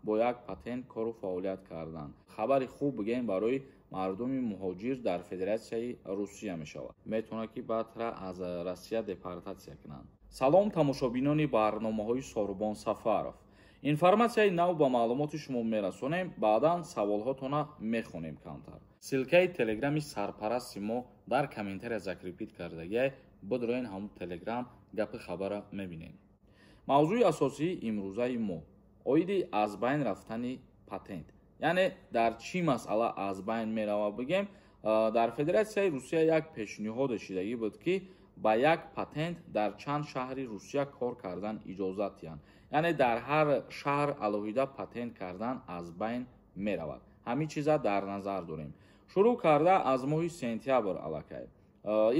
با یک پاتنت کار و فعالیت کردن. خبری خوب بگیم برای مردم مهاجر در فدراسیای روسیه می شود. میتونه که بعد از روسیه دپورتاسیا کنند. سلام тамошобинони барномаҳои Сорбон Сафаров. Информатсияи нав ба маълумоти шумо мерасонем, баъдан саволҳотона мехонем камтар. Силкаи телеграми сарпарасти мо дар комментария закрепит кардагиай, бидроен ҳамун телеграм гапи хабара мебинем. мавзӯи асосии имрӯзаи мо оиди аз байн рафтани патент, яъне дар чӣ масъала аз байн мерава бигем. дар федератсияи русия як пешниҳоде шидагӣ буд ки ба як патент дар чанд шаҳри русия кор кардан иҷозат диҳанд, яъне дар ҳар шаҳр алоҳида патент кардан аз байн меравад. ҳамин чиза дар назар дорем. шурӯъ карда аз моҳи сентябр аллакай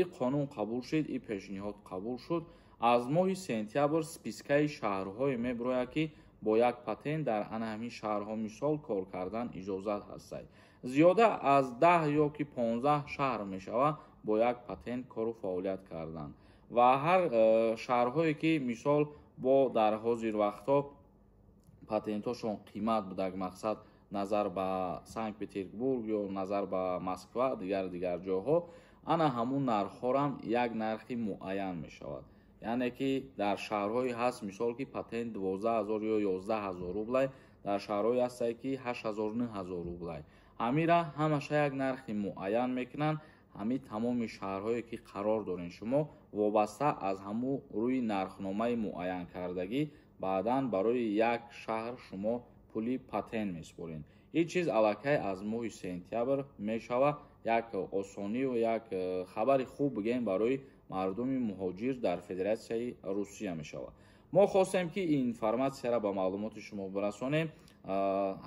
ин қонун қабул шуд, ин пешниҳод қабул шуд. аз моҳи сентябр спискаи шаҳрҳое мебирояд ки бо як патент дар ана ҳамин шаҳрҳо мисол кор кардан иҷозат ҳастай. зиёда аз 10 ё ки 15 шаҳр мешавад бо як патент кору фаъолият кардан ва ҳар шаҳрҳое ки мисол бо дар ҳозир вақтҳо патентҳошон қимат будаг, мақсад назар ба Санкт Петербург ё назар ба Москва, дигар ҷойҳо, ана ҳамун нархҳорам як нархи муайян мешавад. яъне ки дар шаҳрҳое ҳаст мисол ки патент 12 000 ё 11 000 рублай, дар шаҳрҳое ҳастае ки 8 000 9 000 рублай. ҳамира ҳамаша як нархи муайян мекунанд. ҳамин тамоми шаҳрҳое ки қарор дорен шумо вобаста аз ҳамун рӯи нархномаи муайян кардагӣ баъдан барои як шаҳр шумо пули патент меспоред. ин чиз аллакай аз моҳи сентябр мешавад. як осонию, як хабари хуб бигем барои мардуми муҳоҷир дар федератсияи русия мешавад. мо хостем ки ин информатсияро ба маълумоти шумо бирасонем.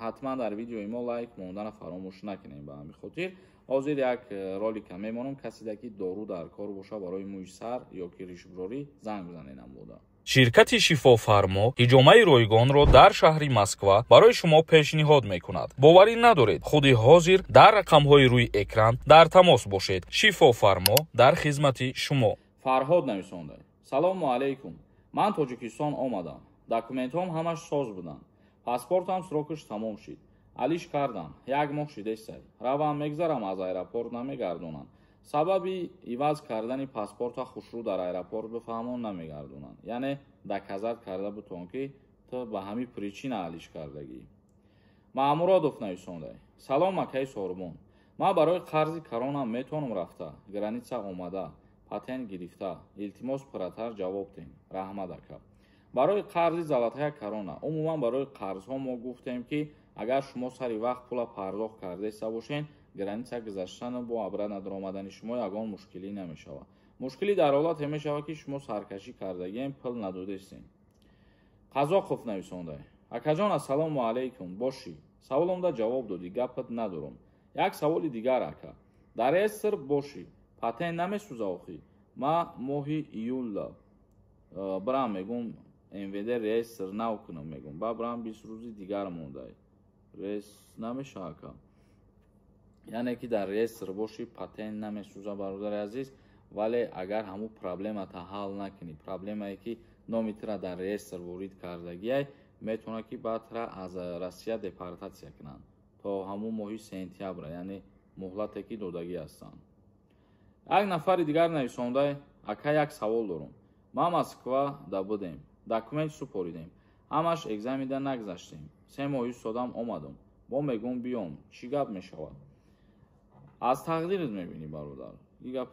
ҳатман дар видеои мо лайк мондана фаромӯш накунем. ба ҳамин хотир ҳозир як ролика мемонам. касида ки дору дар кор боша барои мӯи сар ё ки ришброрӣ занг бизаненам бода. ширкати шифофармо ҳиҷомаи ройгонро дар шаҳри Москва барои шумо пешниҳод мекунад. боварӣ надоред, худи ҳозир дар рақамҳои рӯи экран дар тамос бошед. шифофармо дар хизмати шумо. фарҳод нависонда. салому алайкум. ман тоҷикистон омадам. документҳом ҳамаш соз буданд. паспортам срокаш тамом шид. алиш кардам. як моҳ шидестай. равам мегзарам, аз аэропорт намегардонанд. сабаби иваз кардани паспорта хушрӯ дар аэропорт бифаҳмон намегардонанд. яъне доказат карда бутон ки ту ба ҳамин причина алиш кардагӣ. маъмуродов нависондай. салом акаи Сорбон. ман барои қарзи коронам метавонам рафта, граница омада, патент гирифта. илтимос пурратар ҷавоб диҳ. раҳмат ака. барои қарзи залатая корона, умуман барои қарзҳо мо гуфтем ки агар шумо сари вақт пула пардохт кардаиста бошед, граница гузаштан бо абра надоромадани шумо ягон мушкилӣ намешавад. мушкилӣ дар ҳолате мешавад ки шумо саркашӣ кардагием, пул надодистем. қазоқов нависондай. акаҷон ассалому алайкум. бошӣ, саволомда ҷавоб додӣ, гапат надорам. як саволи дигар ака. дар эстр бошӣ, патент намесӯза охӣ. ма моҳи июлда бирам мегум МВД реестр нав кунам мегум. ба бирам 20 рӯзи дигар мондай. рейс намеша ака. яъне ки дар реестр бошӣ, патент намесӯза бародари азиз, вале агар ҳамун проблемата ҳал накунӣ, проблемае ки номи тира дар реестр ворид кардагиай, метавонад ки баъдтара аз Россия депортатсия кунанд то ҳамун моҳи сентябр, яъне муҳлате ки додагӣ ҳастанд. як нафари дигар нависондай. ака, як савол дорам. ма Москва да будем, документ супоридем, ҳамаш экзамида нагзаштем. 3 моҳ истодам, омадам. бо мегум биём, чӣ гап мешавад? аз тақдират мебинӣ бародар. ин гап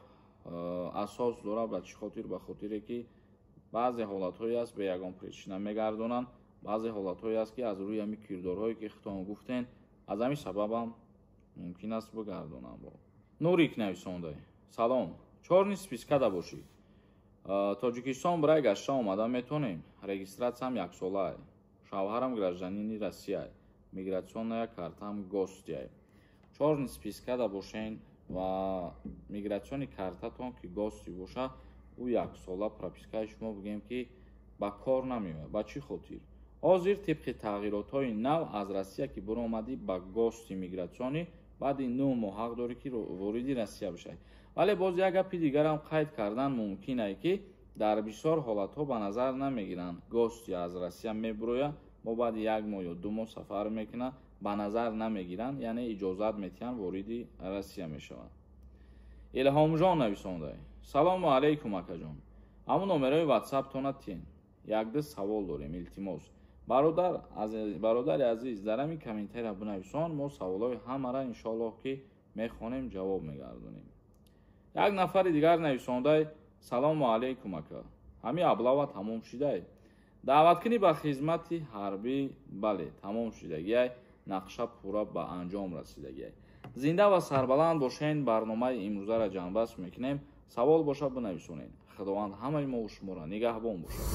асос дорад. ба чӣ хотир? ба хотире ки баъзе ҳолатҳое аст бе ягон причина мегардонанд, баъзе ҳолатҳое аст ки аз рӯи ҳамин кирдорҳое ки худтон гуфтен, аз ҳамин сабабам мумкин аст бигардонанд. нурик нависондай. салом, чорни спискада бошӣ. тоҷикистон барои гашта омада метавонем. регистратсиям яксолаи. шавҳарам гражданини Россияй. мигратсионная картам гостяй. чорни спискада бошен ва мигратсиони картатон ки гости боша, ӯ яксола пропискаи шумо бигем ки ба кор намеояд. ба чӣ хотир? ҳозир тибқи тағйиротҳои нав аз Россия ки биромадӣ ба гости мигратсионӣ, баъди 9 моҳ ҳақ дорӣ ки вориди Россия бишавӣ. вале боз як гапи дигарам қайд кардан мумкин аст ки дар бисёр ҳолатҳо ба назар намегиранд гости аз Россия мебирояд, мо баъди 1 моҳ ё 2 моҳ сафар мекунад ба назар намегиранд, яъне иҷозат метиҳанд вориди Россия мешаванд. Илҳомҷон нависонда: салому алайкум акаҷон, ҳамн номерои ватсаптона тин. Як-ду савол дорем, илтимос. Бародари азиз, дар ҳамин комментария бинависон, мо саволҳои ҳамаро иншоаллоҳ ки мехонем ҷавоб мегардонем. Як нафари дигар нависондай: салому алайкум ака, ҳамин аблава тамом шидай? даъваткунӣ ба хизмати ҳарбӣ бале тамом шидагиай, нақша пурра ба анҷом расидагиай. Зинда ва сарбаланд бошен. барномаи имрӯзаро ҷамъбаст мекунем. савол боша бинависонед. худованд ҳамаи мо шуморо нигаҳбон бошад.